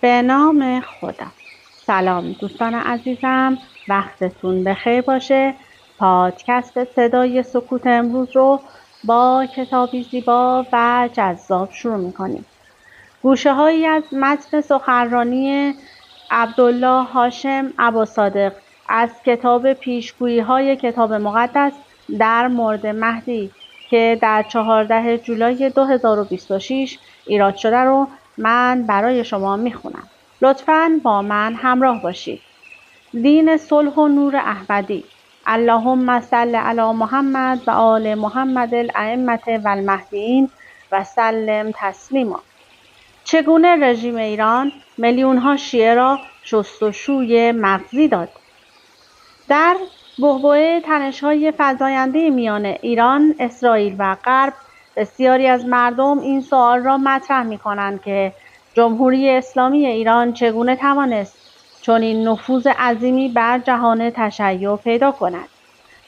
به نام خدا. سلام دوستان عزیزم، وقتتون بخیر باشه. پادکست صدای سکوت امروز رو با کتابی زیبا و جذاب شروع میکنیم. گوشه هایی از متن سخنرانی عبدالله هاشم اباصادق از کتاب پیشگویی های کتاب مقدس در مورد مهدی که در 14 جولای 2026 ایراد شده رو من برای شما میخونم. لطفاً با من همراه باشید. دین صلح و نور احمدی. اللهم صل علی محمد و آل محمد الائمة و المهدیین و سلم تسلیما. چگونه رژیم ایران میلیون‌ها شیعه را شستشوی مغزی داد؟ در بحبوحه تنش‌های فزاینده میان ایران، اسرائیل و غرب، بسیاری از مردم این سوال را مطرح می‌کنند که جمهوری اسلامی ایران چگونه توانست چنین نفوذ عظیمی بر جهان تشیع پیدا کند؟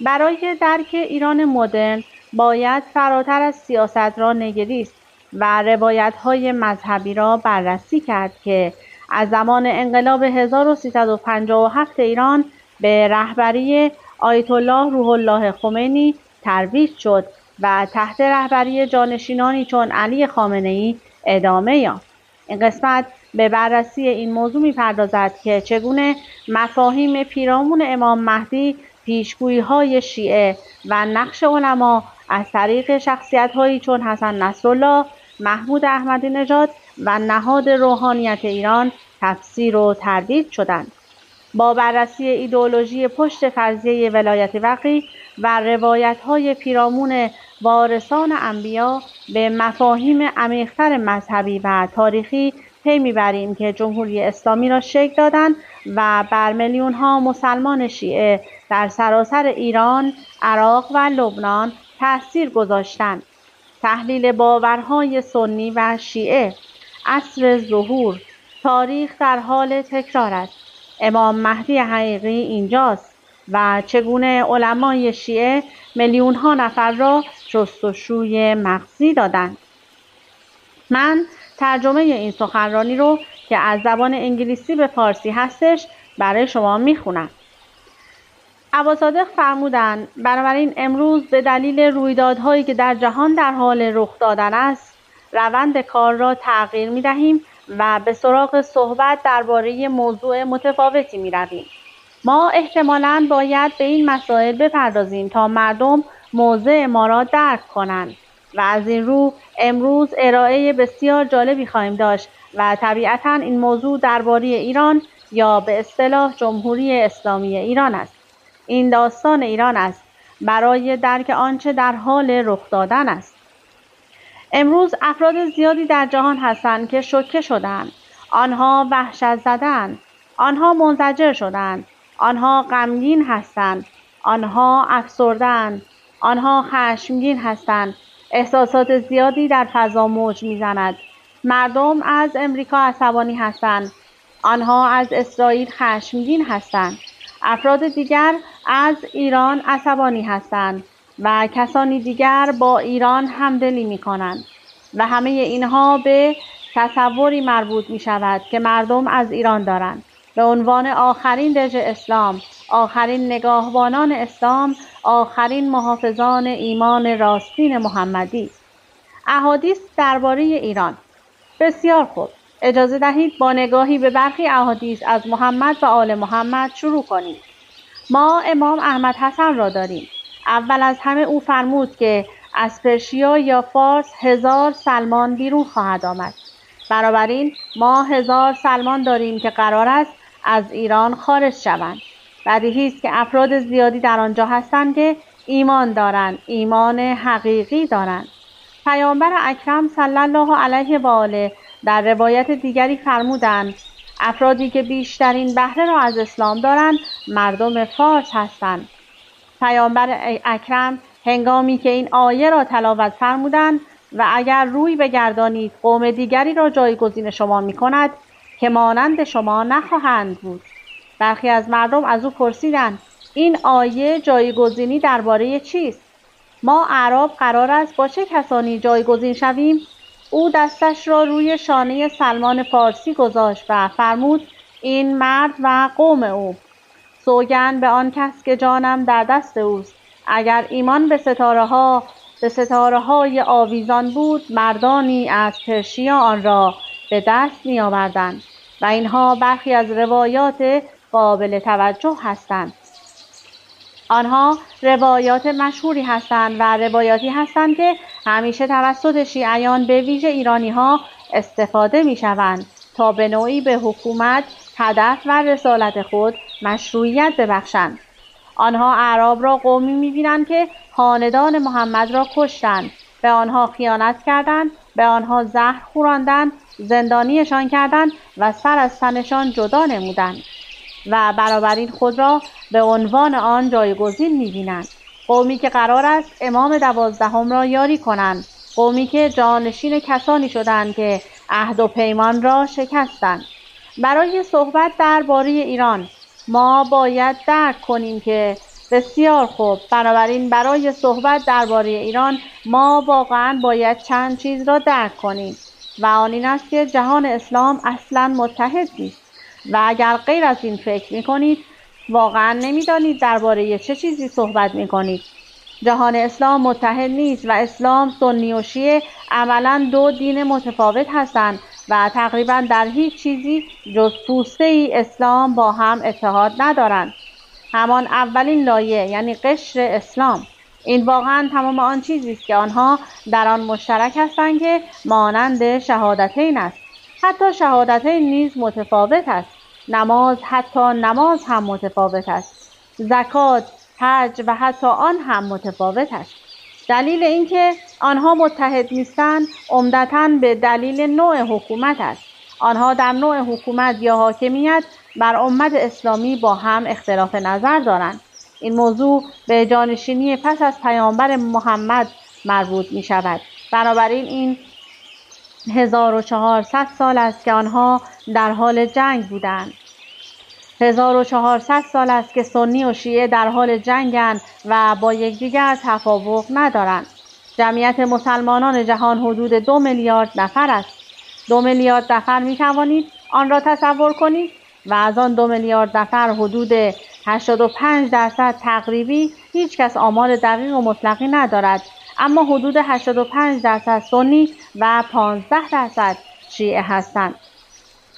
برای درک ایران مدرن باید فراتر از سیاست را نگریست و روایت‌های مذهبی را بررسی کرد که از زمان انقلاب 1357 ایران به رهبری آیت الله روح الله خمینی ترویج شد و تحت رهبری جانشینانی چون علی خامنه‌ای ادامه یافت. این قسمت به بررسی این موضوع می‌پردازد که چگونه مفاهیم پیرامون امام مهدی، پیشگویی‌های شیعه و نقش علما از طریق شخصیت‌هایی چون حسن نصرالله، محمود احمدی نژاد و نهاد روحانیت ایران تفسیر و تردید شدند. با بررسی ایدئولوژی پشت فرضیه ولایت وقی و روایت‌های پیرامون وارثان انبیا به مفاهیم عمیق‌تر مذهبی و تاریخی پی می‌بریم که جمهوری اسلامی را شکل دادند و بر میلیون‌ها مسلمان شیعه در سراسر ایران، عراق و لبنان تأثیر گذاشتند. تحلیل باورهای سنی و شیعه. عصر ظهور. تاریخ در حال تکرار است. امام مهدی حقیقی اینجاست و چگونه علمای شیعه میلیون‌ها نفر را شستشوی مغزی دادند. من ترجمه این سخنرانی رو که از زبان انگلیسی به فارسی هستش برای شما میخونم. اباصادق فرمودند بنابراین امروز به دلیل رویدادهایی که در جهان در حال رخ دادن است، روند کار را تغییر می‌دهیم و به سراغ صحبت درباره موضوع متفاوتی می‌رویم. ما احتمالاً باید به این مسائل بپردازیم تا مردم موضع ما را درک کنند و از این رو امروز ارائه بسیار جالبی خواهیم داشت و طبیعتاً این موضوع درباره ایران یا به اصطلاح جمهوری اسلامی ایران است. این داستان ایران است برای درک آنچه در حال رخ دادن است. امروز افراد زیادی در جهان هستند که شوکه شدند. آنها وحشت زدند. آنها منزجر شدند. آنها غمگین هستند. آنها افسرده‌اند. آنها خشمگین هستند. احساسات زیادی در فضا موج می‌زند. مردم از امریکا عصبانی هستند. آنها از اسرائیل خشمگین هستند. افراد دیگر از ایران عصبانی هستند و کسانی دیگر با ایران همدلی می‌کنند و همه اینها به تصوری مربوط می‌شود که مردم از ایران دارند به عنوان آخرین رژ اسلام، آخرین نگاهبانان اسلام، آخرین محافظان ایمان راستین محمدی. احادیث درباره ایران. بسیار خوب، اجازه دهید با نگاهی به برخی احادیث از محمد و آل محمد شروع کنیم. ما امام احمد حسن را داریم. اول از همه او فرمود که از پرشیا یا فارس 1000 سلمان بیرون خواهد آمد. بنابراین ما 1000 سلمان داریم که قرار است از ایران خارج شوند. بدیهی است که افراد زیادی در آنجا هستند که ایمان دارند، ایمان حقیقی دارند. پیامبر اکرم صلی الله علیه و آله در روایت دیگری فرمودند افرادی که بیشترین بهره را از اسلام دارند مردم فارس هستند. پیامبر اکرم هنگامی که این آیه را تلاوت فرمودند و اگر روی بگردانید قوم دیگری را جایگزین شما می کند که مانند شما نخواهند بود. برخی از مردم از او پرسیدند این آیه جایگزینی درباره چیست؟ ما اعراب قرار است با چه کسانی جایگزین شویم؟ او دستش را روی شانه سلمان فارسی گذاشت و فرمود: این مرد و قوم او. سوگند به آن کس که جانم در دست اوست، اگر ایمان به ستاره‌های آویزان بود، مردانی از پرشیا آن را به دست می‌آوردند. و اینها برخی از روایات قابل توجه هستند. آنها روایات مشهوری هستند و روایاتی هستند که همیشه توسط شیعیان به ویژه ایرانی‌ها استفاده می‌شوند تا به نوعی به حکومت، هدف و رسالت خود مشروعیت ببخشند. آنها اعراب را قومی می‌بینند که خاندان محمد را کشتند، به آنها خیانت کردند، به آنها زهر خوراندند، زندانیشان کردند و سر از تنشان جدا نمودند و بنابراین خود را به عنوان آن جایگزین می‌بینند. قومی که قرار است امام 12 را یاری کنند، قومی که جانشین کسانی شدند که عهد و پیمان را شکستند. برای صحبت درباره ایران ما باید درک کنیم که بسیار خوب، بنابراین برای صحبت درباره ایران ما واقعاً باید چند چیز را درک کنیم و آن این است که جهان اسلام اصلاً متحد نیست و اگر غیر از این فکر می‌کنید واقعاً نمی‌دانید درباره چه چیزی صحبت می‌کنید. جهان اسلام متحد نیست و اسلام، سنی و شیعه عملاً دو دین متفاوت هستند و تقریباً در هیچ چیزی جز پوسته‌ای اسلام با هم اتحاد ندارند. همان اولین لایه یعنی قشر اسلام. این واقعاً تمام آن چیزی است که آنها در آن مشترک هستند که مانند شهادتین است. حتی شهادتین نیز متفاوت است. حتی نماز هم متفاوت است. زکات، حج و حتی آن هم متفاوت است. دلیل اینکه آنها متحد نیستند عمدتاً به دلیل نوع حکومت است. آنها در نوع حکومت یا حاکمیت بر امت اسلامی با هم اختلاف نظر دارند. این موضوع به جانشینی پس از پیامبر محمد مربوط می شود. بنابراین این 1400 سال است که آنها در حال جنگ بودند. 1400 سال است که سنی و شیعه در حال جنگند و با یکدیگر توافق ندارند. جمعیت مسلمانان جهان حدود 2 میلیارد نفر است. 2 میلیارد نفر می توانید آن را تصور کنید و از آن 2 میلیارد نفر حدود 85% تقریبی، هیچ کس آمار دقیق و مطلقی ندارد، اما حدود 85% سنی و 15% شیعه هستند.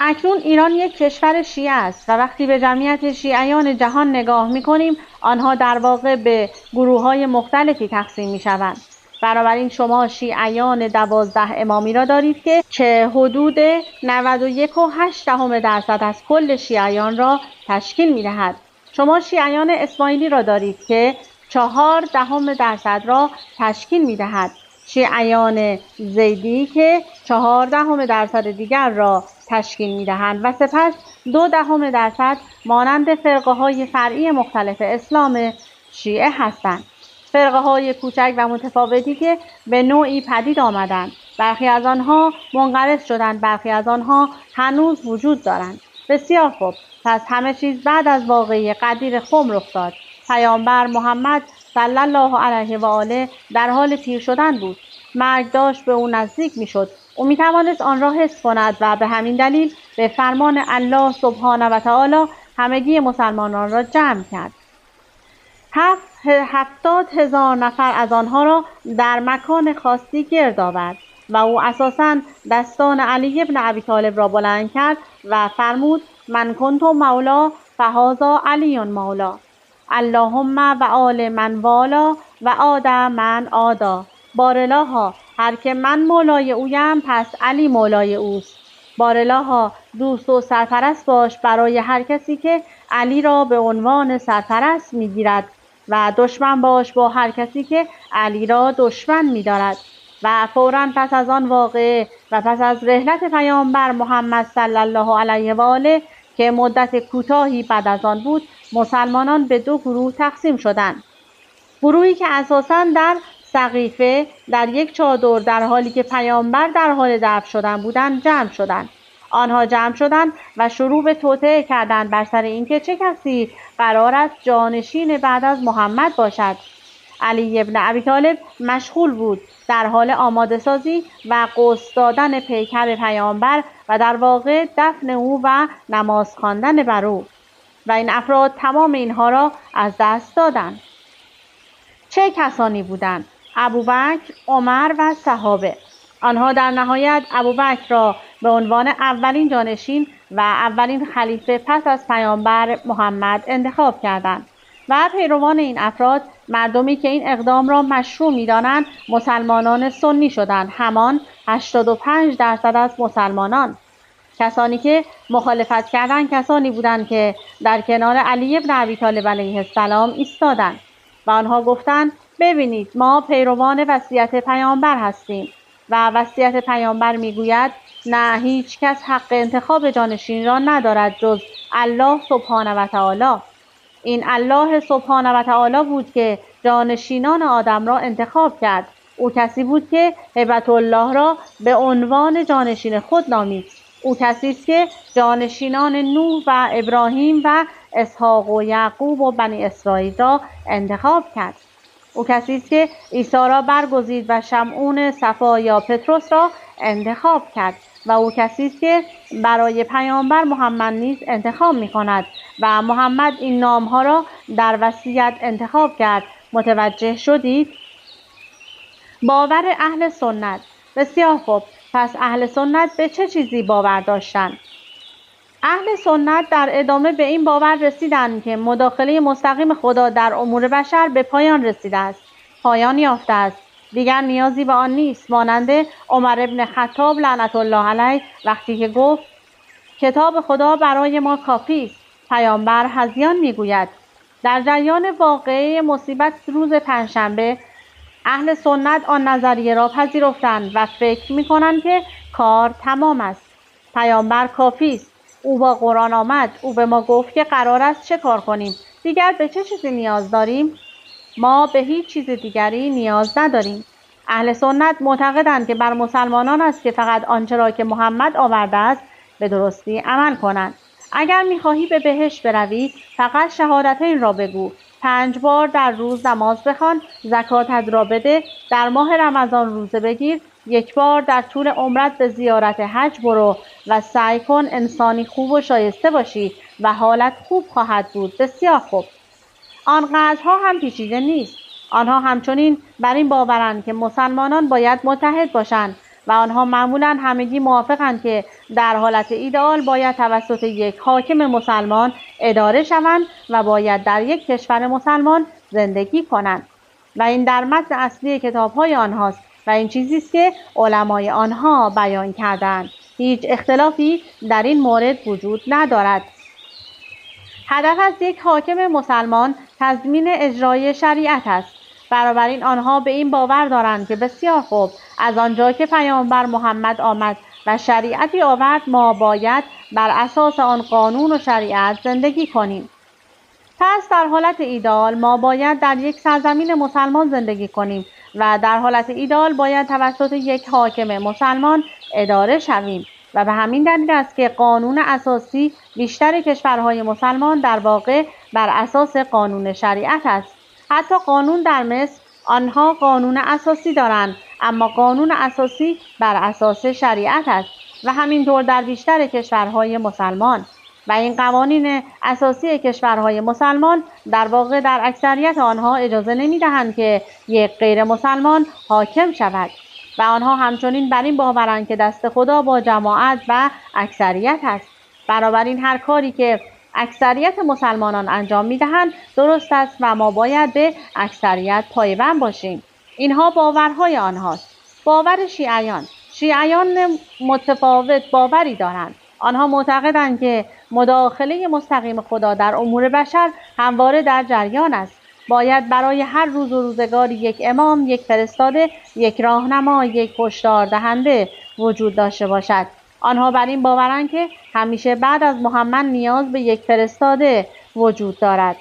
اکنون ایران یک کشور شیعه است و وقتی به جمعیت شیعیان جهان نگاه می‌کنیم آنها در واقع به گروه‌های مختلفی تقسیم می‌شوند. بنابراین شما شیعیان 12 امامی را دارید که حدود 91.8% از کل شیعیان را تشکیل می‌دهد. شما شیعیان اسماعیلی را دارید که 0.4% را تشکیل می‌دهد. شیعیان زیدی که 0.4% دیگر را تشکیل می‌دهند و سپس 0.2% مانند فرقه‌های فرعی مختلف اسلام شیعه هستند. فرقه‌های کوچک و متفاوتی که به نوعی پدید آمدند. برخی از آنها منقرض شدند، برخی از آنها هنوز وجود دارند. بسیار خوب، پس همه چیز بعد از واقعه غدیر خم رخ داد. پیامبر محمد صلی الله علیه و آله در حال پیر شدن بود. مرگ داشت به او نزدیک میشد. او میتوانست آن را حس کند و به همین دلیل به فرمان الله سبحانه و تعالی همگی مسلمانان را جمع کرد. 70,000 نفر از آنها را در مکان خاصی گرد آورد و او اساساً دستان علی ابن ابی طالب را بلند کرد و فرمود: من کنت مولا فهذا علی مولا، اللهم و آل من والا و عاد من عادا. بارالها، هر که من مولای اویم پس علی مولای اوست. بارالها، دوست و سرپرست باش برای هر کسی که علی را به عنوان سرپرست میگیرد و دشمن باش با هر کسی که علی را دشمن می‌دارد. و فوراً پس از آن واقعه و پس از رحلت پیامبر محمد صلی الله علیه و آله که مدت کوتاهی بعد از آن بود، مسلمانان به 2 گروه تقسیم شدند. گروهی که اساساً در سقیفه در یک چادر در حالی که پیامبر در حال دفن شدن بودند جمع شدند. آنها جمع شدند و شروع به توطئه کردند بر سر اینکه چه کسی قرار است جانشین بعد از محمد باشد. علی ابن ابی طالب مشغول بود در حال آماده سازی و غسل دادن پیکر پیامبر و در واقع دفن او و نماز خواندن بر او، و این افراد تمام اینها را از دست دادند. چه کسانی بودند؟ ابوبکر، عمر و صحابه. آنها در نهایت ابوبکر را به عنوان اولین جانشین و اولین خلیفه پس از پیامبر محمد انتخاب کردند و پیروان این افراد، مردمی که این اقدام را مشروع می‌دانند، مسلمانان سنی شدند، همان 85% از مسلمانان. کسانی که مخالفت کردند کسانی بودند که در کنار علی ابن ابی طالب علیه السلام ایستادند و آنها گفتند ببینید ما پیروان وصیت پیامبر هستیم و وصیت پیامبر میگوید نه هیچ کس حق انتخاب جانشین را ندارد جز الله سبحانه و تعالی. این الله سبحانه و تعالی بود که جانشینان آدم را انتخاب کرد. او کسی بود که هیبت الله را به عنوان جانشین خود نامید. او کسی است که جانشینان نوح و ابراهیم و اسحاق و یعقوب و بنی اسرائیل را انتخاب کرد. او کسی است که عیسی را برگزید و شمعون صفا یا پتروس را انتخاب کرد و او کسی است که برای پیامبر محمد نیز انتخاب می‌کند و محمد این نام‌ها را در وصیت انتخاب کرد. متوجه شدید؟ باور اهل سنت. بسیار خوب، پس اهل سنت به چه چیزی باور داشتند؟ اهل سنت در ادامه به این باور رسیدند که مداخله مستقیم خدا در امور بشر به پایان رسیده است، پایان یافته است، دیگر نیازی به آن نیست، مانند عمر ابن خطاب لعنت الله علیه وقتی که گفت کتاب خدا برای ما کافی است. پیامبر هذیان میگوید. در جریان واقعه مصیبت روز پنجشنبه اهل سنت آن نظریه را پذیرفتند و فکر می‌کنند که کار تمام است. پیامبر کافی است. او با قرآن آمد. او به ما گفت که قرار است چه کار کنیم. دیگر به چه چیزی نیاز داریم؟ ما به هیچ چیز دیگری نیاز نداریم. اهل سنت معتقدند که بر مسلمانان است که فقط آنچه را که محمد آورده است به درستی عمل کنند. اگر می‌خواهی به بهشت بروی فقط شهادتین را بگو، 5 بار در روز نماز بخوان، زکاتت را بده، در ماه رمضان روزه بگیر، 1 بار در طول عمرت به زیارت حج برو و سعی کن انسانی خوب و شایسته باشی و حالت خوب خواهد بود. بسیار خوب. آنقدرها هم پیچیده نیست. آنها همچنین بر این باورند که مسلمانان باید متحد باشند و آنها معمولاً همگی موافقند که در حالت ایدئال باید توسط یک حاکم مسلمان اداره شوند و باید در یک کشور مسلمان زندگی کنند و این در متن اصلی کتاب‌های آنهاست و این چیزی است که علمای آنها بیان کردند. هیچ اختلافی در این مورد وجود ندارد. هدف از یک حاکم مسلمان تضمین اجرای شریعت است. بنابراین آنها به این باور دارند که بسیار خوب، از آنجا که پیامبر محمد آمد و شریعتی آورد، ما باید بر اساس آن قانون و شریعت زندگی کنیم. پس در حالت ایدئال ما باید در یک سرزمین مسلمان زندگی کنیم و در حالت ایدئال باید توسط یک حاکم مسلمان اداره شویم و به همین دلیل است که قانون اساسی بیشتر کشورهای مسلمان در واقع بر اساس قانون شریعت است. حتی قانون در مصر، آنها قانون اساسی دارند، اما قانون اساسی بر اساس شریعت است و همینطور در بیشتر کشورهای مسلمان. و این قوانین اساسی کشورهای مسلمان در واقع در اکثریت آنها اجازه نمی‌دهند که یک غیر مسلمان حاکم شود و آنها همچنین بر این باورند که دست خدا با جماعت و اکثریت است. بنابراین هر کاری که اکثریت مسلمانان انجام می‌دهند درست است و ما باید به اکثریت پایبند باشیم. اینها باورهای آنهاست. باور شیعیان متفاوت باوری دارند. آنها معتقدند که مداخله مستقیم خدا در امور بشر همواره در جریان است. باید برای هر روز و روزگار یک امام، یک فرستاده، یک راهنما، یک هشدار دهنده وجود داشته باشد. آنها بر این باورند که همیشه بعد از محمد نیاز به یک فرستاده وجود دارد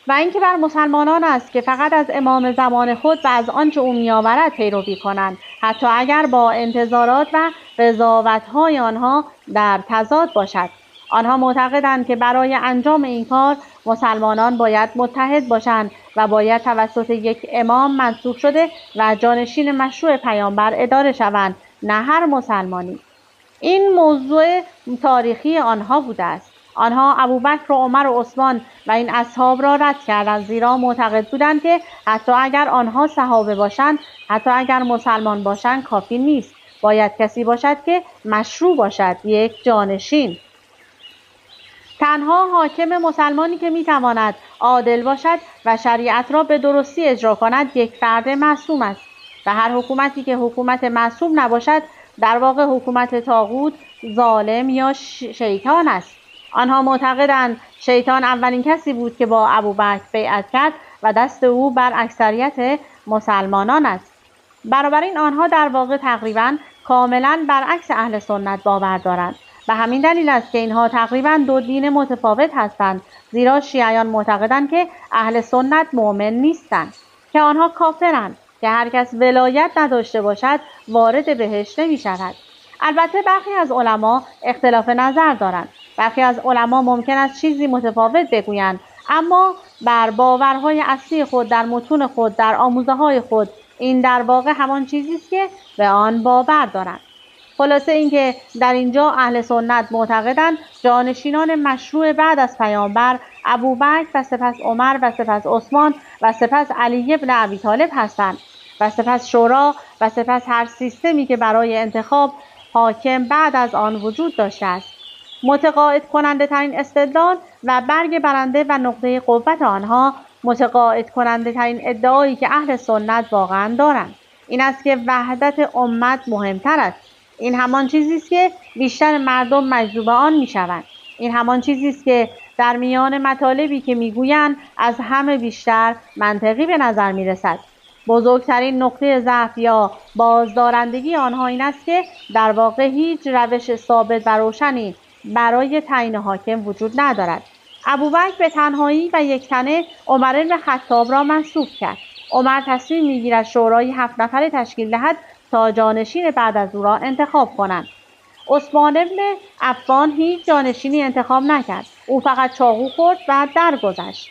و اینکه بر مسلمانان است که فقط از امام زمان خود و از آنچه او می‌آورد پیروی کنند، حتی اگر با انتظارات و قضاوت‌های آنها در تضاد باشد. آنها معتقدند که برای انجام این کار مسلمانان باید متحد باشند و باید توسط یک امام منصوب شده و جانشین مشروع پیامبر اداره شوند، نه هر مسلمانی. این موضوع تاریخی آنها بوده است. آنها ابوبکر و عمر و عثمان و این اصحاب را رد کردند، زیرا معتقد بودند که حتی اگر آنها صحابه باشند، حتی اگر مسلمان باشند کافی نیست، باید کسی باشد که مشروع باشد، یک جانشین. تنها حاکم مسلمانی که میتواند عادل باشد و شریعت را به درستی اجرا کند یک فرد معصوم است و هر حکومتی که حکومت معصوم نباشد در واقع حکومت طاغوت، ظالم یا شیطان است. آنها معتقدند شیطان اولین کسی بود که با ابوبکر بیعت کرد و دست او بر اکثریت مسلمانان است. بنابراین آنها در واقع تقریباً کاملاً برعکس اهل سنت باور دارند و همین دلیل است که اینها تقریباً دو دین متفاوت هستند، زیرا شیعیان معتقدند که اهل سنت مؤمن نیستند، که آنها کافرند، که هر کس ولایت نداشته باشد وارد بهشت نمی شود. البته برخی از علما اختلاف نظر دارند. برخی از علما ممکن است چیزی متفاوت بگویند، اما بر باورهای اصلی خود، در متون خود، در آموزه‌های خود، این در واقع همان چیزی است که به آن باور دارند. خلاصه اینکه در اینجا اهل سنت معتقدند جانشینان مشروع بعد از پیامبر ابوبکر و سپس عمر و سپس عثمان و سپس علی بن ابی طالب هستند و سپس شورا و سپس هر سیستمی که برای انتخاب حاکم بعد از آن وجود داشته است. متقاعد کننده ترین استدلال و برگ برنده و نقطه قوت آنها، متقاعد کننده ترین ادعایی که اهل سنت واقعا دارند، این است که وحدت امت مهمتر است. این همان چیزی است که بیشتر مردم مجذوب آن میشوند. این همان چیزی است که در میان مطالبی که میگویند از همه بیشتر منطقی به نظر میرسد. بزرگترین نقطه ضعف یا بازدارندگی آنها این است که در واقع هیچ روش ثابت و روشنی برای تعیین حاکم وجود ندارد. ابوبکر به تنهایی و یکتنه عمر بن خطاب را منصوب کرد. عمر تصمیم میگیرد شورای 7 نفره تشکیل دهد تا جانشین بعد از او را انتخاب کنند. عثمان بن عفان هیچ جانشینی انتخاب نکرد. او فقط چاقو خورد و درگذشت.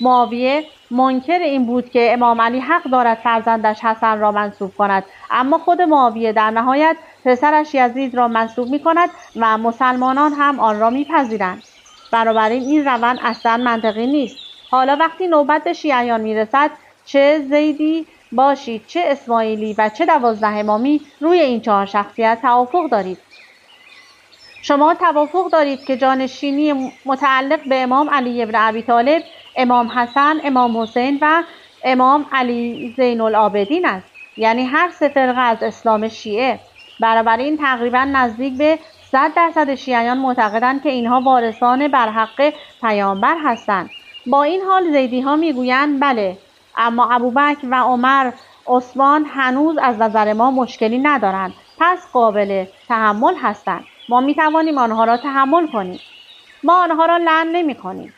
معاویه منکر این بود که امام علی حق دارد فرزندش حسن را منصوب کند، اما خود معاویه در نهایت پسرش یزید را منصوب می کند و مسلمانان هم آن را میپذیرند. بنابراین این روند اصلا منطقی نیست. حالا وقتی نوبت به شیعیان میرسد، چه زیدی باشید، چه اسماعیلی و چه 12 امامی، روی این 4 شخصیت توافق دارید. شما توافق دارید که جانشینی متعلق به امام علی بن ابی طالب، امام حسن، امام حسین و امام علی زین العابدین است، یعنی هر 3 فرقه از اسلام شیعه. بنابراین تقریبا نزدیک به 100% شیعیان معتقدند که اینها وارثان برحق پیامبر هستند. با این حال زیدی ها میگویند بله، اما ابوبکر و عمر، عثمان هنوز از نظر ما مشکلی ندارند، پس قابل تحمل هستند. ما میتوانیم آنها را تحمل کنیم. ما آنها را لعن نمی کنیم.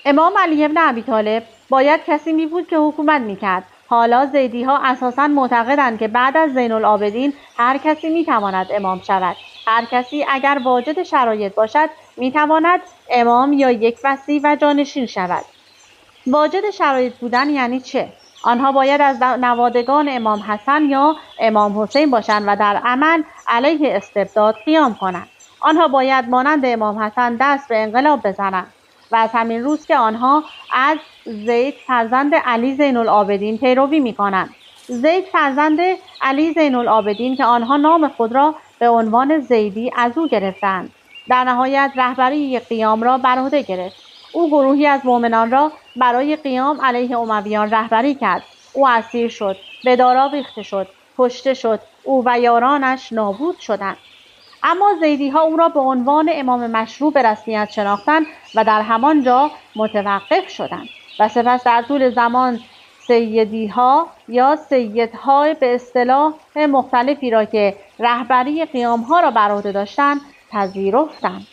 امام علی بن ابی طالب باید کسی می بود که حکومت میکرد. حالا زیدی ها اساساً معتقدند که بعد از زین العابدین هر کسی میتواند امام شود. هر کسی اگر واجد شرایط باشد میتواند امام یا یک وصی و جانشین شود. واجد شرایط بودن یعنی چه؟ آنها باید از نوادگان امام حسن یا امام حسین باشند و در عمل علیه استبداد قیام کنند. آنها باید مانند امام حسن دست به انقلاب بزنند و از همین روز که آنها از زید فرزند علی زین العابدین پیروی می‌کنند. زید فرزند علی زین العابدین که آنها نام خود را به عنوان زیدی از او گرفتند. در نهایت رهبری قیام را بر عهده گرفت. او گروهی از مؤمنان را برای قیام علیه امویان رهبری کرد. او اسیر شد، به دار آویخته شد، کشته شد. او و یارانش نابود شدند. اما زیدی ها او را به عنوان امام مشروع به رسمیت شناختند و در همان جا متوقف شدند و سپس در طول زمان سیدی ها یا سیدها به اصطلاح مختلفی را که رهبری قیام ها را بر عهده داشتند پذیرفتند.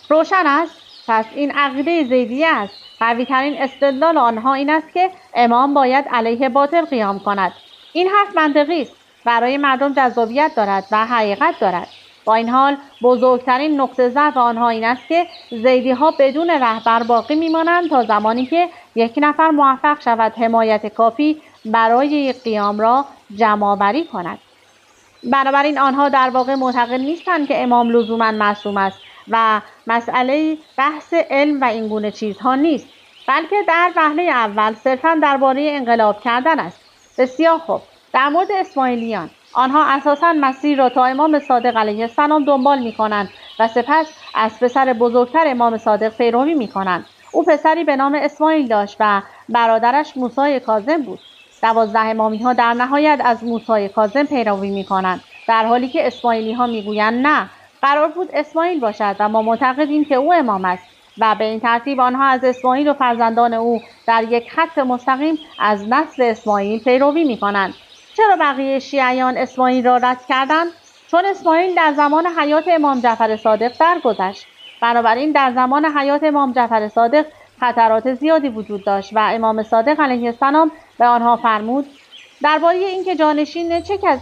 روشن است؟ پس این عقیده زیدیه است. قوی ترین استدلال آنها این است که امام باید علیه باطل قیام کند. این حرف منطقی است، برای مردم جذابیت دارد و حقیقت دارد. با این حال بزرگترین نقطه ضعف آنها این است که زیدی‌ها بدون رهبر باقی می‌مانند تا زمانی که یک نفر موفق شود حمایت کافی برای یک قیام را جمع‌آوری کند. بنابراین آنها در واقع معتقد نیستند که امام لزوماً معصوم است و مسئله بحث علم و این گونه چیزها نیست، بلکه در وهله اول صرفاً درباره انقلاب کردن است. بسیار خوب. در مورد اسماعیلیان، آنها اساساً مسیر را تا امام صادق علیه السلام دنبال می‌کنند و سپس از پسر بزرگتر امام صادق پیروی می‌کنند. او پسری به نام اسماعیل داشت و برادرش موسی کاظم بود. 12 امامی‌ها در نهایت از موسی کاظم پیروی می‌کنند، در حالی که اسماعیلی‌ها می‌گویند نه، قرار بود اسماعیل باشد و ما معتقدیم که او امام است و به این ترتیب آنها از اسماعیل و فرزندان او در یک خط مستقیم از نسل اسماعیل پیروی می‌کنند. چرا بقیه شیعیان اسماعیل را رد کردند؟ چون اسماعیل در زمان حیات امام جعفر صادق درگذشت. بنابراین در زمان حیات امام جعفر صادق خطرات زیادی وجود داشت و امام صادق علیه السلام به آنها فرمود درباره اینکه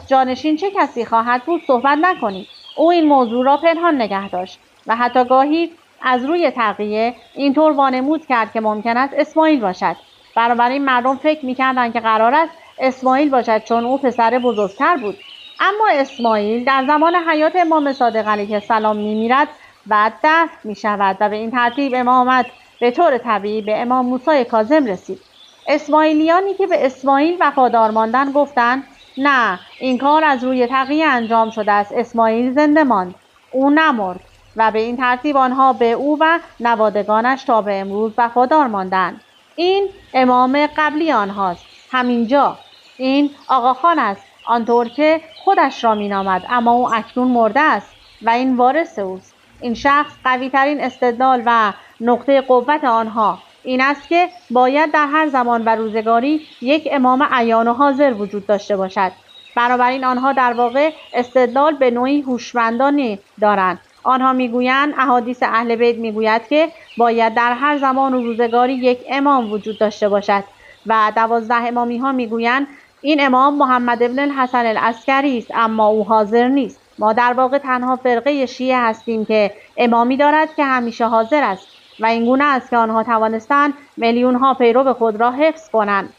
جانشین چه کسی خواهد بود صحبت نکنید. او این موضوع را پنهان نگه داشت و حتی گاهی از روی تقیه اینطور وانمود کرد که ممکن است اسماعیل باشد. بنابراین مردم فکر می‌کردند که قرار است اسماعیل باشد چون او پسر بزرگتر بود. اما اسماعیل در زمان حیات امام صادق علیه السلام می‌میرد و دفن می‌شود و به این ترتیب امامت به طور طبیعی به امام موسی کاظم رسید. اسماعیلیانی که به اسماعیل وفادار ماندند گفتند نه، این کار از روی تقیه انجام شده است. اسماعیل زنده ماند، او نمرد و به این ترتیب آنها به او و نوادگانش تا به امروز وفادار ماندند. این امام قبلی آنهاست. همینجا این آقاخان است، آنطور که خودش را مینامد، اما او اکنون مرده است و این وارث اوست. این شخص قوی ترین استدلال و نقطه قوت آنها این است که باید در هر زمان و روزگاری یک امام عیان و حاضر وجود داشته باشد. بنابراین آنها در واقع استدلال به نوعی هوشمندانه دارند. آنها میگویند احادیث اهل بیت میگوید که باید در هر زمان و روزگاری یک امام وجود داشته باشد و 12 امامی ها میگویند این امام محمد ابن الحسن العسکری است، اما او حاضر نیست. ما در واقع تنها فرقه شیعه هستیم که امامی دارد که همیشه حاضر است و این گونه است که آنها توانستند میلیون ها پیرو خود را حفظ کنند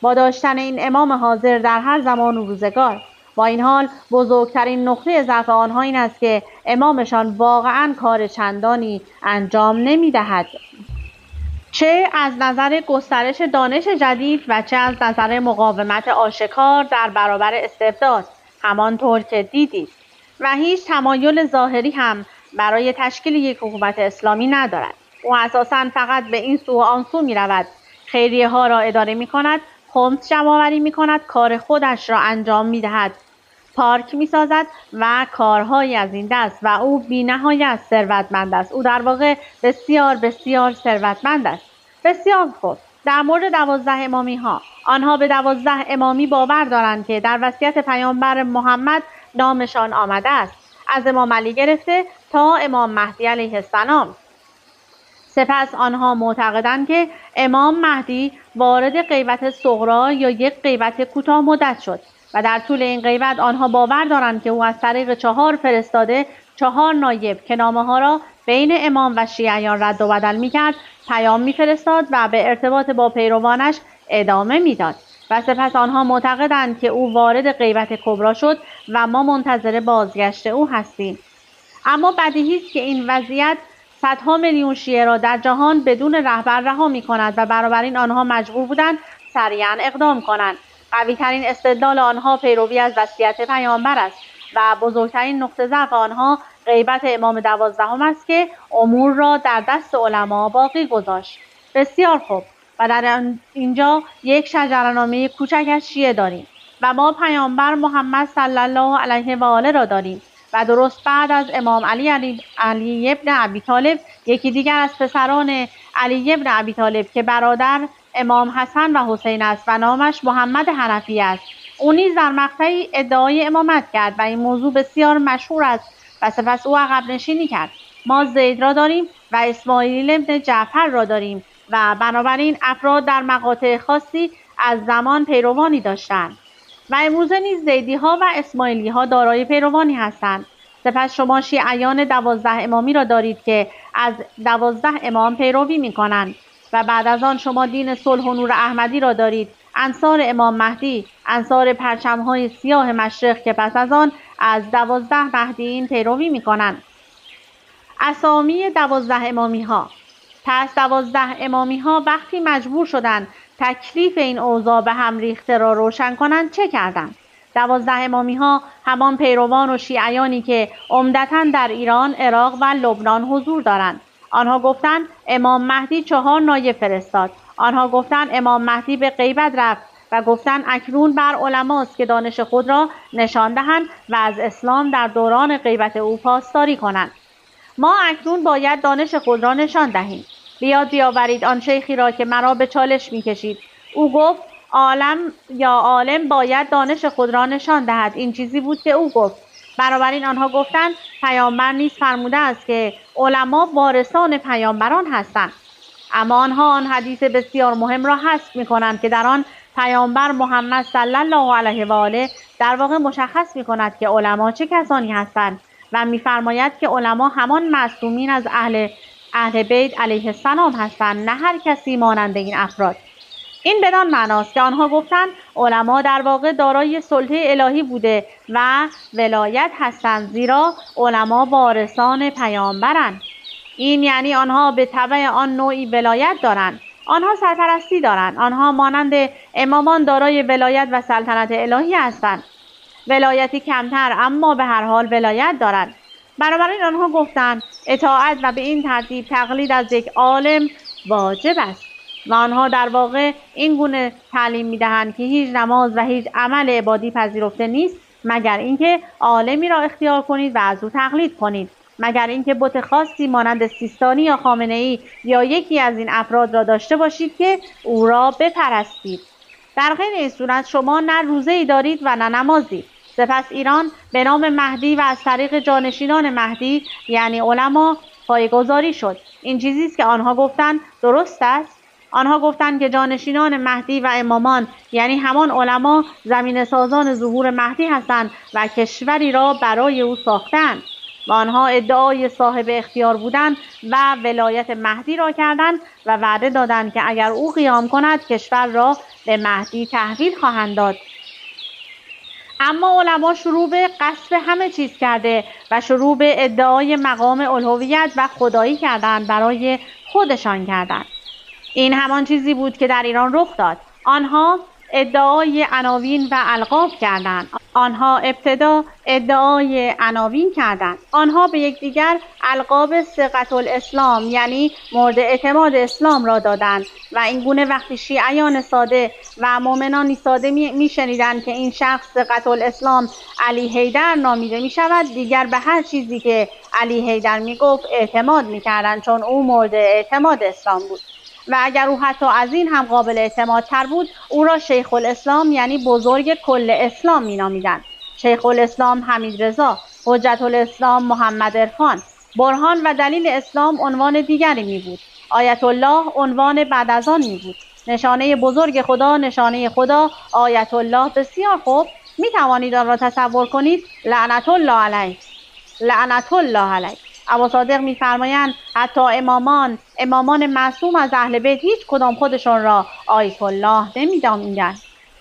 با داشتن این امام حاضر در هر زمان و روزگار. با این حال بزرگترین نقطه ضعف آنها این است که امامشان واقعاً کار چندانی انجام نمی‌دهد، چه از نظر گسترش دانش جدید و چه از نظر مقاومت آشکار در برابر استبداد، همانطور که دیدید، و هیچ تمایل ظاهری هم برای تشکیل یک حکومت اسلامی ندارد. او اساساً فقط به این سو و آن سو می رود، خیریه ها را اداره می کند، خمس جمع‌آوری می کند، کار خودش را انجام می دهد، پارک می سازد و کارهایی از این دست و او بی نهایت ثروتمند است. او در واقع بسیار بسیار ثروتمند است. بسیار خوب. در مورد 12 امامی ها، آنها به 12 امامی باور دارند که در وصیت پیامبر محمد نامشان آمده است، از امام علی گرفته تا امام مهدی علیه السلام. سپس آنها معتقدند که امام مهدی وارد غیبت صغرا یا یک غیبت کوتاه مدت شد و در طول این غیبت آنها باور دارند که او از طریق 4 فرستاده 4 نایب که نامه ها را بین امام و شیعیان رد و بدل می‌کرد پیام می‌فرستاد و به ارتباط با پیروانش ادامه می‌داد و سپس آنها معتقدند که او وارد غیبت کبرا شد و ما منتظر بازگشت او هستیم. اما بدیهی است که این وضعیت صدها میلیون شیعه را در جهان بدون رهبر رها می‌کند و بنابراین آنها مجبور بودند سریعا اقدام کنند. قوی‌ترین استدلال آنها پیروی از وصیت پیامبر است و بزرگترین نقطه ضعف آنها غیبت امام 12 است که امور را در دست علما باقی گذاشت. بسیار خوب. و در اینجا یک شجره‌نامه کوچک از شیعه داریم و ما پیامبر محمد صلی الله علیه و آله را داریم و درست بعد از امام علی ابن ابی طالب یکی دیگر از پسران علی ابن ابی طالب که برادر امام حسن و حسین است و نامش محمد حنفی است، او نیز در مقطعی ادعای امامت کرد و این موضوع بسیار مشهور است و سپس او عقب نشینی کرد. ما زید را داریم و اسماعیل ابن جعفر را داریم و بنابراین افراد در مقاطع خاصی از زمان پیروانی داشتند و امروزه نیز زیدی ها و اسماعیلی ها دارای پیروانی هستند. سپس شما شیعیان 12 امامی را دارید که از 12 امام پیروی می‌کنند و بعد از آن شما دین صلح و نور احمدی را دارید، انصار امام مهدی، انصار پرچم‌های سیاه مشرق که پس از آن از 12 مهدیین پیروی می‌کنند. اسامی 12 امامی‌ها. پس 12 امامی‌ها وقتی مجبور شدند تکلیف این اوضاع به هم ریخته را روشن کنند چه کردند؟ 12 امامی‌ها همان پیروان و شیعیانی که عمدتاً در ایران، عراق و لبنان حضور دارند. آنها گفتند امام مهدی 4 نایب فرستاد. آنها گفتند امام مهدی به غیبت رفت و گفتند اکنون بر علماست که دانش خود را نشان دهند و از اسلام در دوران غیبت او پاسداری کنند. ما اکنون باید دانش خود را نشان دهیم. بیاورید آن شیخی را که مرا به چالش می‌کشید. او گفت عالم باید دانش خود را نشان دهد. این چیزی بود که او گفت. بنابراین آنها گفتند پیامبر نیز فرموده است که علما وارثان پیامبران هستند. اما آنها آن حدیث بسیار مهم را حذف می‌کنند که در آن پیامبر محمد صلی الله علیه و آله در واقع مشخص می‌کند که علما چه کسانی هستند و می‌فرماید که علما همان معصومین از اهل بیت علیه السلام هستند، نه هر کسی مانند این افراد. این بدان معناست که آنها گفتند علما در واقع دارای سلطه الهی بوده و ولایت هستند، زیرا علما وارثان پیامبرند. این یعنی آنها به تبع آن نوعی ولایت دارند. آنها سرپرستی دارند. آنها مانند امامان دارای ولایت و سلطنت الهی هستند. ولایتی کمتر اما به هر حال ولایت دارند. بنابراین آنها گفتند اطاعت و به این ترتیب تقلید از یک عالم واجب است و آنها در واقع این گونه تعلیم می‌دهند که هیچ نماز و هیچ عمل عبادی پذیرفته نیست مگر اینکه عالمی را اختیار کنید و از او تقلید کنید، مگر اینکه بت خاصی مانند سیستانی یا خامنه‌ای یا یکی از این افراد را داشته باشید که او را بپرستید. در غیر این صورت شما نه روزه‌ای دارید و نه نمازی. سپس ایران به نام مهدی و از طریق جانشینان مهدی یعنی علما پایه‌گذاری شد. این چیزی است که آنها گفتند درست است. آنها گفتند که جانشینان مهدی و امامان یعنی همان علما زمین سازان ظهور مهدی هستند و کشوری را برای او ساختند و آنها ادعای صاحب اختیار بودند و ولایت مهدی را کردند و وعده دادند که اگر او قیام کند کشور را به مهدی تحویل خواهند داد. اما علما شروع به غصب همه چیز کرده و شروع به ادعای مقام الوهیت و خدایی کردند برای خودشان کردند. این همان چیزی بود که در ایران رخ داد. آنها ادعای عناوین و القاب کردند. آنها ابتدا ادعای عناوین کردند. آنها به یکدیگر القاب ثقة الاسلام یعنی مورد اعتماد اسلام را دادند و این گونه وقتی شیعیان ساده و مؤمنان ساده میشنیدند که این شخص ثقة الاسلام علی حیدر نامیده می شود، دیگر به هر چیزی که علی حیدر می گفت اعتماد می کردند چون او مورد اعتماد اسلام بود. و اگر او حتی از این هم قابل اعتماد تر بود او را شیخ الاسلام یعنی بزرگ کل اسلام می نامیدند. شیخ الاسلام حمید رضا، حجت الاسلام محمد عرفان، برهان و دلیل اسلام عنوان دیگری می بود. آیت الله عنوان بعد از آن می بود. نشانه بزرگ خدا، نشانه خدا، آیت الله. بسیار خوب، می توانید آن را تصور کنید. لعنت الله علیه، لعنت الله علیه. ابا صادق می‌فرمایند حتی امامان معصوم از اهل بیت هیچ کدام خودشان را آیت الله نمی‌نامیدند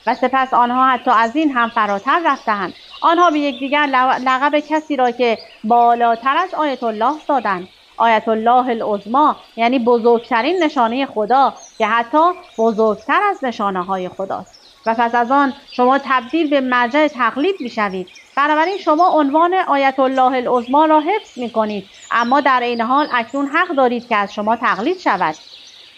و سپس آنها حتی از این هم فراتر رفتند. آنها به یکدیگر لقب کسی را که بالاتر از آیت الله دادند. آیت الله العظمی یعنی بزرگترین نشانه خدا که حتی بزرگتر از نشانه‌های خداست. و پس از آن شما تبدیل به مرجع تقلید می‌شوید. بنابراین شما عنوان آیت الله العظمی را حفظ می‌کنید، اما در این حال اکنون حق دارید که از شما تقلید شود.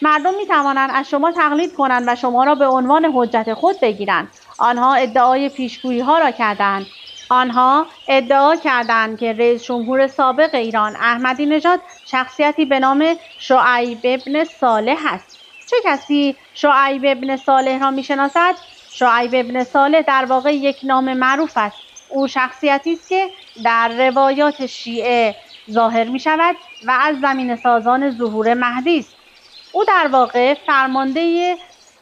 مردم می‌توانند از شما تقلید کنند و شما را به عنوان حجت خود بگیرند. آنها ادعای پیشگویی‌ها را کردند. آنها ادعا کردند که رئیس جمهور سابق ایران احمدی نژاد شخصیتی به نام شعیب ابن صالح است. چه کسی شعیب ابن صالح را می‌شناسد؟ شعیب ابن صالح در واقع یک نام معروف است. او شخصیتی است که در روایات شیعه ظاهر می شود و از زمین سازان ظهور مهدی است. او در واقع فرمانده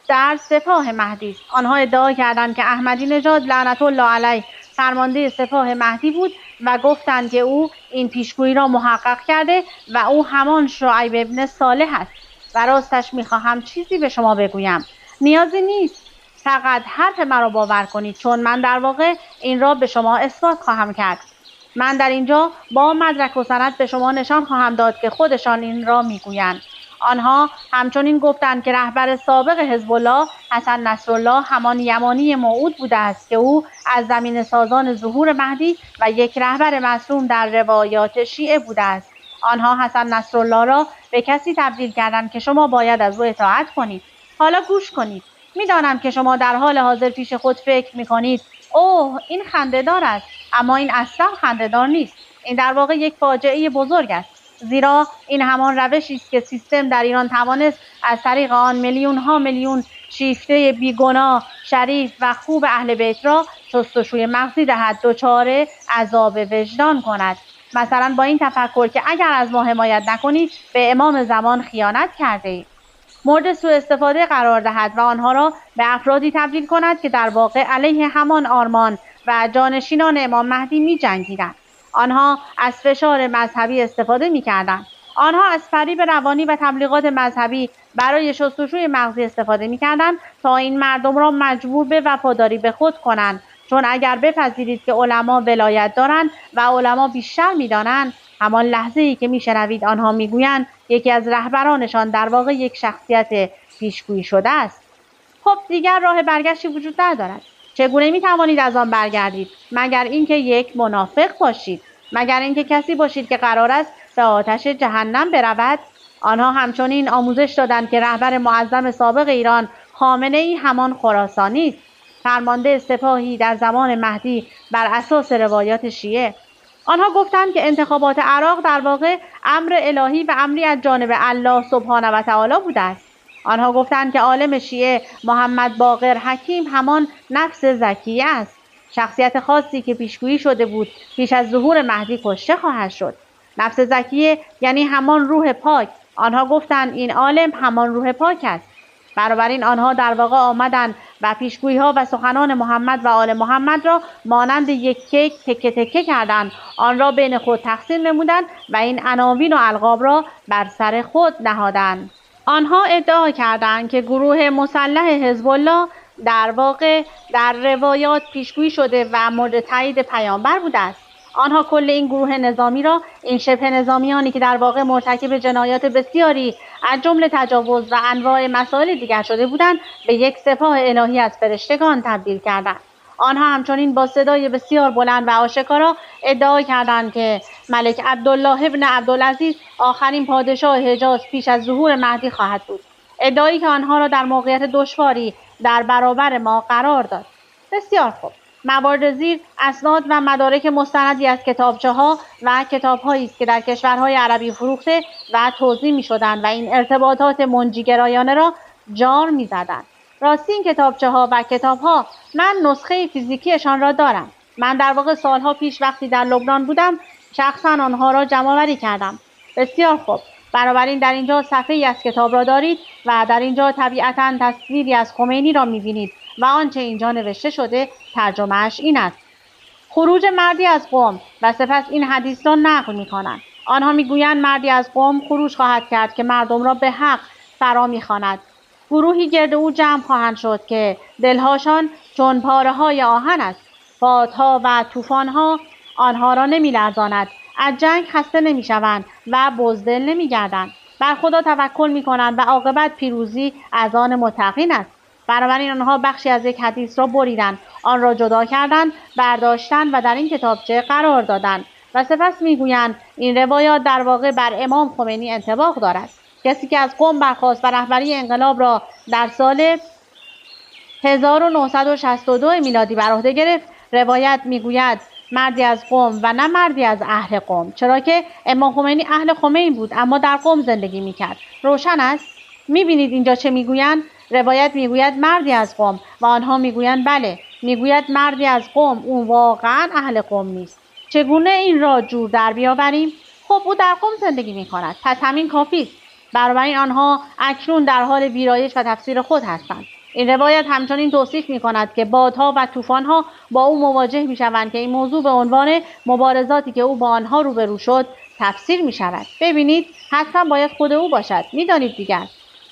در سپاه مهدی است. آنها ادعا کردند که احمدی نژاد لعنت الله علیه فرمانده سپاه مهدی بود و گفتند که او این پیشگویی را محقق کرده و او همان شعیب ابن صالح است. و راستش میخواهم چیزی به شما بگویم. نیازی نیست فقط حرف مرا باور کنید، چون من در واقع این را به شما اثبات خواهم کرد. من در اینجا با مدرک و سند به شما نشان خواهم داد که خودشان این را میگویند. آنها همچنین گفتند که رهبر سابق حزب الله حسن نصرالله همان یمانی موعود بوده است که او از زمین سازان ظهور مهدی و یک رهبر معصوم در روایات شیعه بوده است. آنها حسن نصرالله را به کسی تبدیل کردند که شما باید از او اطاعت کنید. حالا گوش کنید. میدانم که شما در حال حاضر پیش خود فکر میکنید اوه این خنده‌دار است، اما این اصلا خنده‌دار نیست. این در واقع یک فاجعه بزرگ است، زیرا این همان روشی است که سیستم در ایران توانست از طریق آن میلیون ها میلیون شیفته بیگناه، شریف و خوب اهل بیت را شستشوی مغزی دهد، دچار عذاب وجدان کند. مثلا با این تفکر که اگر از ما حمایت نکنید به امام زمان خیانت کرده اید. مورد سوء استفاده قرار دهد و آنها را به افرادی تبدیل کند که در واقع علیه همان آرمان و جانشینان امام مهدی می جنگیدند. آنها از فشار مذهبی استفاده می کردند. آنها از فریب روانی و تبلیغات مذهبی برای شستشوی مغزی استفاده می کردند تا این مردم را مجبور به وفاداری به خود کنند، چون اگر بپذیرید که علما ولایت دارند و علما بیشتر می دانند، همان لحظه‌ای که میشنوید آنها میگویند یکی از رهبرانشان در واقع یک شخصیت پیشگویی شده است، خب دیگر راه برگشتی وجود ندارد. چگونه میتوانید از آن برگردید؟ مگر اینکه یک منافق باشید، مگر اینکه کسی باشید که قرار است به آتش جهنم برود. آنها همچنین آموزش دادند که رهبر معظم سابق ایران خامنه‌ای همان خراسانی است، فرمانده سپاهی در زمان مهدی بر اساس روایات شیعه. آنها گفتند که انتخابات عراق در واقع امر الهی و امری از جانب الله سبحانه و تعالی بوده است. آنها گفتند که عالم شیعه محمد باقر حکیم همان نفس زکیه است، شخصیت خاصی که پیشگویی شده بود پیش از ظهور مهدی کشته خواهد شد. نفس زکیه یعنی همان روح پاک. آنها گفتند این عالم همان روح پاک است. بنابراین آنها در واقع آمدند و پیشگویی‌ها و سخنان محمد و آل محمد را مانند یک کیک تکه تکه کردند، آن را بین خود تقسیم نمودند و این عناوین و القاب را بر سر خود نهادند. آنها ادعا کردند که گروه مسلح حزب الله در واقع در روایات پیشگویی شده و مورد تایید پیامبر بوده است. آنها کل این گروه نظامی را، این شبه نظامیانی که در واقع مرتکب جنایات بسیاری از جمله تجاوز و انواع مسائل دیگر شده بودند، به یک سپاه الهی از فرشتگان تبدیل کردند. آنها همچنین با صدای بسیار بلند و آشکارا ادعا کردند که ملک عبدالله ابن عبدالعزیز آخرین پادشاه حجاز پیش از ظهور مهدی خواهد بود. ادعایی که آنها را در موقعیت دشواری در برابر ما قرار داد. بسیار خوب. موارد زیر اسناد و مدارک مستندی از کتابچه‌ها و کتاب‌هایی است که در کشورهای عربی فروخته و توزیع می‌شدند و این ارتباطات منجیگرایانه را جار می‌زدند. راستی این کتابچه‌ها و کتاب‌ها من نسخه فیزیکیشان را دارم. من در واقع سالها پیش وقتی در لبنان بودم شخصا آنها را جمع‌آوری کردم. بسیار خوب. بنابراین در اینجا صفحه‌ای از کتاب را دارید و در اینجا طبیعتاً تصویری از خمینی را می‌بینید و آنچه اینجا نوشته شده ترجمه‌اش این است: خروج مردی از قم. و سپس این حدیث را نقل می‌کنند. آنها می‌گویند مردی از قم خروج خواهد کرد که مردم را به حق فرا می‌خواند. گروهی گرد او جمع خواهند شد که دلهاشان چون پاره‌های آهن است. بادها و طوفان‌ها آنها را نمی‌لرزاند. از جنگ خسته نمی‌شوند و بزدل نمی‌گردند. بر خدا توکل می‌کنند و عاقبت پیروزی از آن متقین است. بنابراین آنها بخشی از یک حدیث را بریدند، آن را جدا کردند، برداشتند و در این کتابچه قرار دادند و سپس میگویند این روایات در واقع بر امام خمینی انطباق دارد، کسی که از قم برخاست و رهبری انقلاب را در سال 1962 میلادی بر عهده گرفت. روایت میگوید مردی از قم و نه مردی از اهل قم، چرا که امام خمینی اهل خمین بود اما در قم زندگی میکرد. روشن است؟ میبینید اینجا چه میگویند؟ روایت میگوید مردی از قم و آنها میگویند بله، میگوید مردی از قم، اون واقعا اهل قم نیست. چگونه این را جور در بیاوریم؟ خب او در قم زندگی میکند، پس همین کافی است. بنابراین آنها اکنون در حال ویرایش و تفسیر خود هستند. این روایت همچنین توصیف می‌کند که بادها و طوفان‌ها با او مواجه می‌شوند که این موضوع به عنوان مبارزاتی که او با آنها روبرو شد تفسیر می‌شود. ببینید حتما باید خود او باشد. می‌دانید دیگر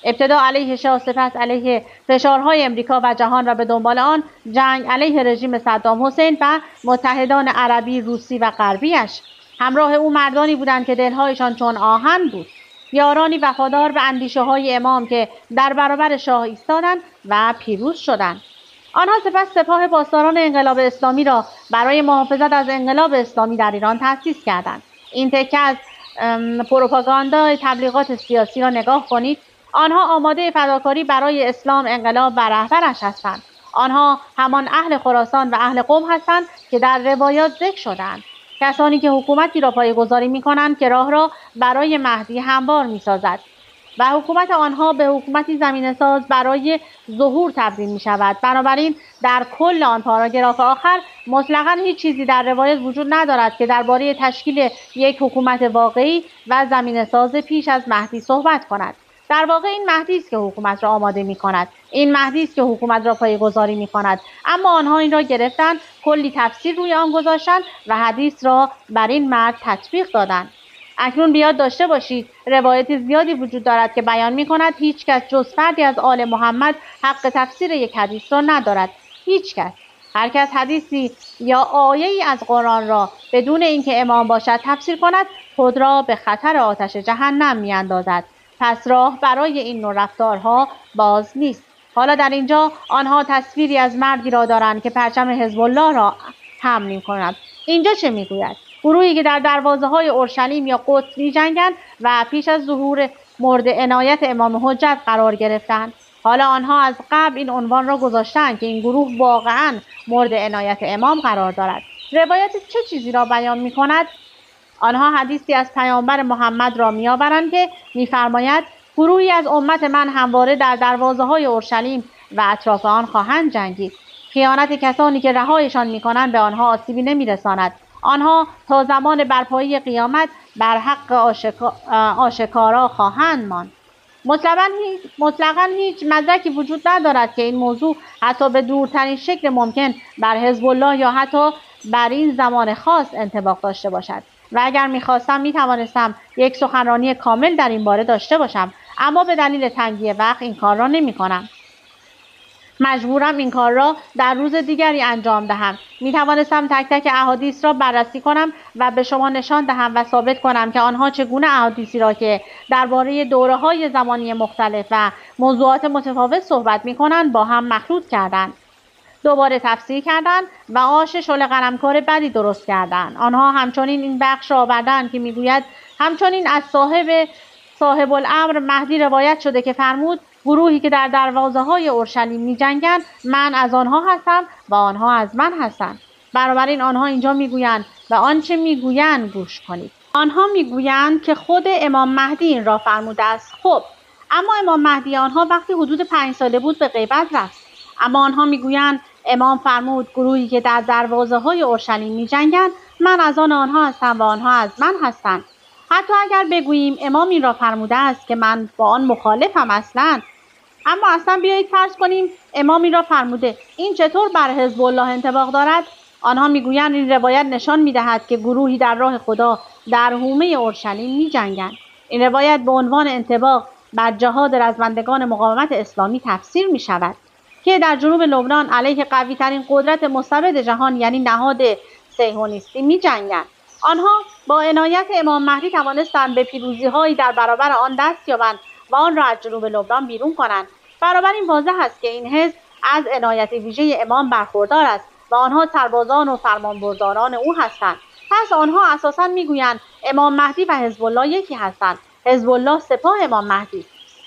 ابتدا علیه شاه، سپس علیه فشارهای امریکا و جهان و به دنبال آن جنگ علیه رژیم صدام حسین و متحدان عربی، روسی و غربیش. همراه او مردانی بودند که دلهایشان چون آهن بود، یارانی وفادار به اندیشه‌های امام که در برابر شاه ایستادند و پیروز شدند. آنها سپس سپاه پاسداران انقلاب اسلامی را برای محافظت از انقلاب اسلامی در ایران تأسیس کردند. این تکه از پروپاگاندای تبلیغات سیاسی را نگاه کنید. آنها آماده فداکاری برای اسلام، انقلاب و رهبرش هستند. آنها همان اهل خراسان و اهل قم هستند که در روایات ذکر شدند. کسانی که حکومتی را پایه‌گذاری می‌کنند که راه را برای مهدی هموار می‌سازد و حکومت آنها به حکومتی زمینه‌ساز برای ظهور تبدیل می‌شود. بنابراین در کل آن پاراگراف آخر مطلقاً هیچ چیزی در روایت وجود ندارد که درباره تشکیل یک حکومت واقعی و زمینه‌ساز پیش از مهدی صحبت کند. در واقع این مهدی است که حکومت را آماده می‌کند. این مهدی است که حکومت را پایه‌گذاری می‌کند. اما آنها این را گرفتند، کلی تفسیر روی آن گذاشتند و حدیث را بر این مرد تطبیق دادند. اکنون بیاد داشته باشید روایت زیادی وجود دارد که بیان می‌کند هیچ کس جز فردی از آل محمد حق تفسیر یک حدیث را ندارد. هیچ کس. هر کس حدیثی یا آیه‌ای از قرآن را بدون اینکه امام باشد تفسیر کند، خود را به خطر آتش جهنم می‌اندازد. پس راه برای این نوع رفتارها باز نیست. حالا در اینجا آنها تصویری از مردی را دارند که پرچم حزب الله را حمل می‌کند. اینجا چه می‌گوید؟ گروهی که در دروازه‌های اورشلیم یا قدس می‌جنگند و پیش از ظهور مورد عنایت امام حجت قرار گرفتند. حالا آنها از قبل این عنوان را گذاشتند که این گروه واقعاً مورد عنایت امام قرار دارد. روایت چه چیزی را بیان می‌کند؟ آنها حدیثی از پیامبر محمد را می‌آورند که می‌فرماید گروهی از امت من همواره در دروازه‌های اورشلیم و اطراف آن خواهند جنگید. خیانت کسانی که رهایشان می‌کنند به آنها آسیبی نمی‌رساند. آنها تا زمان برپایی قیامت بر حق آشکارا خواهند ماند. مطلقاً هیچ مدرکی وجود ندارد که این موضوع حتی به دورترین شکل ممکن بر حزب الله یا حتی بر این زمان خاص انطباق داشته باشد. و اگر می‌خواستم می‌توانستم یک سخنرانی کامل در این باره داشته باشم، اما به دلیل تنگی وقت این کار را نمی‌کنم. مجبورم این کار را در روز دیگری انجام دهم. می توانستم تک تک احادیث را بررسی کنم و به شما نشان دهم و ثابت کنم که آنها چگونه احادیثی را که درباره دوره‌های زمانی مختلف و موضوعات متفاوت صحبت می کنند با هم مخلوط کردند، دوباره تفسیر کردند و آش شل قلمکار بدی درست کردند. آنها همچنین این بخش را آوردند که میگوید همچنین از صاحب الامر مهدی روایت شده که فرمود گروهی که در دروازه‌های اورشلیم می‌جنگند من از آنها هستم و آنها از من هستند. بنابراین آنها اینجا میگویند و آنچه میگویند گوش کنید. آنها میگویند که خود امام مهدی این را فرموده است. خب اما امام مهدی آنها وقتی حدود 5 ساله بود به غیبت رفت. اما آنها میگویند امام فرمود گروهی که در دروازه‌های اورشلیم می‌جنگند من از آنها هستم و آنها از من هستند. حتی اگر بگوییم امام این را فرموده است که من با آن مخالفم اما اصلا بیایید فرض کنیم امام این را فرموده، این چطور بر حزب الله انطباق دارد؟ آنها میگویند این روایت نشان میدهد که گروهی در راه خدا در حومه اورشلیم میجنگند. این روایت به عنوان انطباق بر جهاد رزمندگان مقاومت اسلامی تفسیر می شود که در جنوب لبنان علیه قوی ترین قدرت مستبد جهان یعنی نهاد صهیونیستی میجنگند. آنها با عنایت امام مهدی توانستند به پیروزی‌هایی در برابر آن دست یابند و آن را از جنوب لبنان بیرون کنند. بنابراین واضح است که این حزب از عنایت ویژه امام برخوردار است و آنها سربازان و فرمانبرداران او هستند. پس آنها اساساً میگویند امام مهدی و حزب الله یکی هستند. حزب الله سپاه امام مهدی.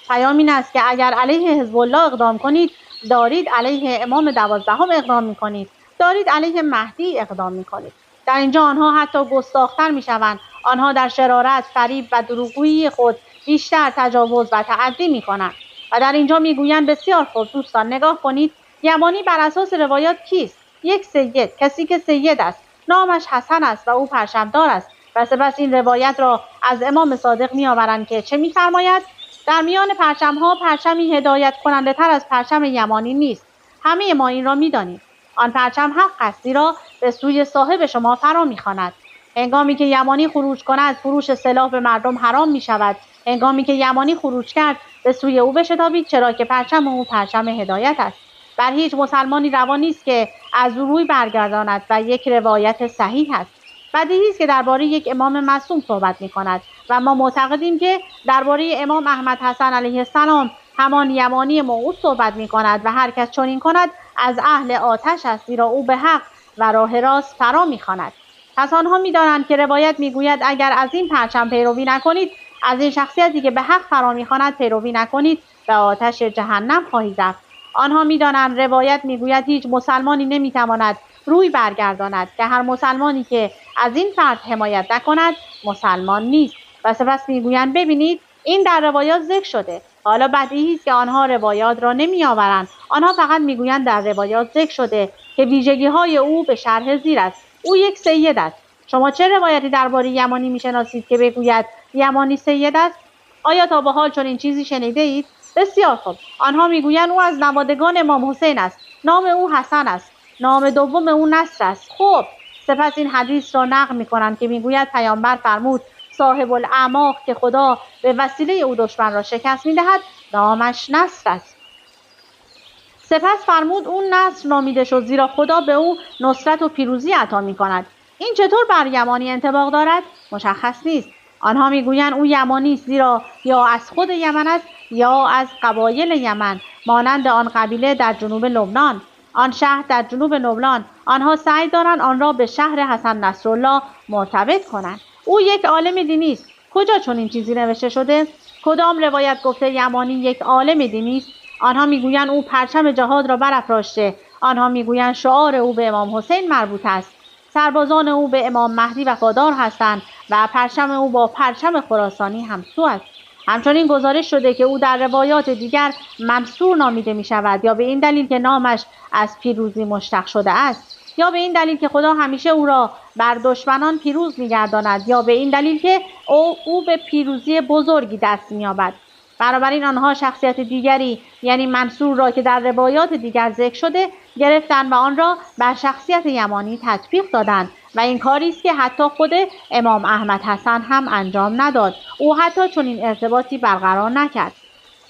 پیام این است که اگر علیه حزب الله اقدام کنید، دارید علیه امام 12 اقدام میکنید، دارید علیه مهدی اقدام میکنید. در اینجا آنها حتی گستاخ‌تر میشوند. آنها در شرارت، فریب و دروغگویی خود بیشتر تجاوز و تعدی میکنند. و در اینجا میگویند بسیار خوب دوستان نگاه کنید، یمانی بر اساس روایات کیست؟ یک سید، کسی که سید است، نامش حسن است و او پرچمدار است. و سپس این روایت را از امام صادق میآورند که چه میفرماید؟ در میان پرچم‌ها پرچمی هدایت کننده تر از پرچم یمانی نیست. همه ما این را می‌دانیم. آن پرچم حق است، زیرا به سوی صاحب شما فرا می‌خواند. هنگامی که یمانی خروج کند، فروش سلاح به مردم حرام می‌شود. هنگامی که یمانی خروج کرد، به سوی او بشتابید، چرا که پرچم او پرچم هدایت است. بر هیچ مسلمانی روا نیست که از او روی برگرداند و یک روایت صحیح است. بدیهی است که درباره یک امام معصوم صحبت می‌کند و ما معتقدیم که درباره امام احمد حسن علیه السلام همان یمانی موعود صحبت می‌کند و هر کس چنین کند از اهل آتش است، زیرا او به حق و راه راست فرا می‌خواند. پس آنها می‌دانند که روایت می‌گوید اگر از این پرچم پیروی نکنید، از این شخصیتی که به حق فرا می‌خواند پیروی نکنید، به آتش جهنم خواهید رفت. آنها می‌دانند روایت می‌گوید هیچ مسلمانی نمی‌تواند روی برگرداند، که هر مسلمانی که از این فرد حمایت نکند مسلمان نیست. و سپس می‌گویند ببینید این در روایات ذکر شده. حالا بدیهی است که آنها روایات را نمی‌آورند. آنها فقط می‌گویند در روایات ذکر شده که ویژگی‌های او به شرح زیر است. او یک سید است. شما چه روایتی درباره یمانی می‌شناسید که بگوید یمانی سید است؟ آیا تا به حال چنین چیزی شنیده اید؟ بسیار خوب. آنها می‌گویند او از نوادگان امام حسین است. نام او حسن است. نام دوم او نصر است. خب سپس این حدیث را نقل می‌کنند که می‌گوید پیامبر فرمود صاحب الاعماق که خدا به وسیله او دشمن را شکست می‌دهد نامش نصر است. سپس فرمود اون نصر نامیده شد زیرا خدا به او نصرت و پیروزی عطا می‌کند. این چطور بر یمانی انطباق دارد؟ مشخص نیست. آنها می‌گویند او یمانی است زیرا یا از خود یمن است یا از قبایل یمن، مانند آن قبیله در جنوب لبنان، آن شهر در جنوب لبنان. آنها سعی دارند آن را به شهر حسن نصرالله مرتبط کنند. او یک عالم دینی است. کجا چنین چیزی نوشته شده؟ کدام روایت گفته یمانی یک عالم دینی است؟ آنها میگویند او پرچم جهاد را برافراشته. آنها میگویند شعار او به امام حسین مربوط است. سربازان او به امام مهدی وفادار هستند و پرچم او با پرچم خراسانی همسو است. همچنین گزارش شده که او در روایات دیگر منصور نامیده می شود، یا به این دلیل که نامش از پیروزی مشتق شده است، یا به این دلیل که خدا همیشه او را بر دشمنان پیروز می‌گرداند، یا به این دلیل که او به پیروزی بزرگی دست می‌یابد. بنابراین آنها شخصیت دیگری یعنی منصور را که در روایات دیگر ذکر شده گرفتند و آن را بر شخصیت یمانی تطبیق دادند و این کاری است که حتی خود امام احمد حسن هم انجام نداد. او حتی چنین ارتباطی برقرار نکرد.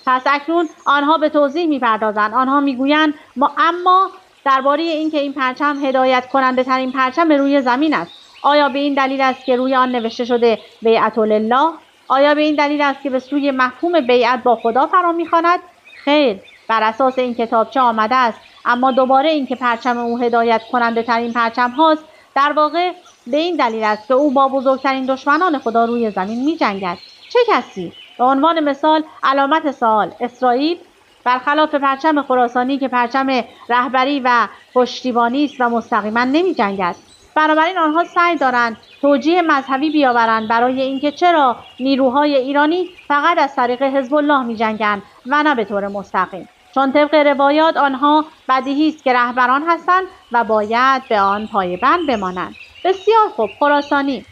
پس اکنون آنها به توضیح می‌پردازند. آنها می‌گویند اما درباره اینکه این پرچم هدایت کننده ترین پرچم روی زمین است. آیا به این دلیل است که روی آن نوشته شده بیعت لله؟ آیا به این دلیل است که به سوی مفهوم بیعت با خدا فرا می‌خواند؟ خیر، بر اساس این کتابچه آمده است. اما دوباره اینکه پرچم او هدایت کننده ترین پرچم هاست در واقع به این دلیل است که او با بزرگترین دشمنان خدا روی زمین می‌جنگد. چه کسی؟ به عنوان مثال علامت سوال اسرائیل، برخلاف پرچم خراسانی که پرچم رهبری و پشتیبانی است و مستقیما نمی‌جنگد. بنابراین آنها سعی دارند توجیه مذهبی بیاورند برای اینکه چرا نیروهای ایرانی فقط از طریق حزب الله می‌جنگند و نه به طور مستقیم، چون طبق روایات آنها بدیهی است که رهبران هستند و باید به آن پایبند بمانند. بسیار خوب. خراسانی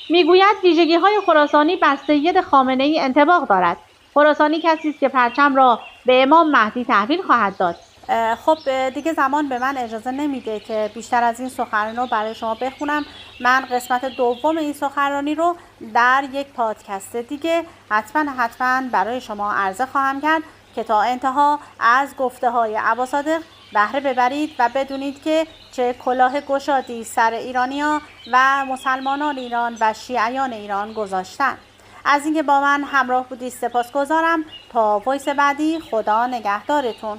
میگوید ویژگی‌های خراسانی بر سید خامنه‌ای انطباق دارد. خراسانی کسی است که پرچم را به امام مهدی تحویل خواهد داد. خب دیگه زمان به من اجازه نمیده که بیشتر از این سخنرانی رو برای شما بخونم. من قسمت دوم این سخنرانی رو در یک پادکست دیگه حتما برای شما عرضه خواهم کرد که تا انتها از گفته‌های ابا صادق بهره ببرید و بدونید که چه کلاه گشادی سر ایرانی‌ها و مسلمانان ایران و شیعیان ایران گذاشتن. از اینکه با من همراه بودید سپاسگزارم. تا وایس بعدی، خدا نگهدارتون.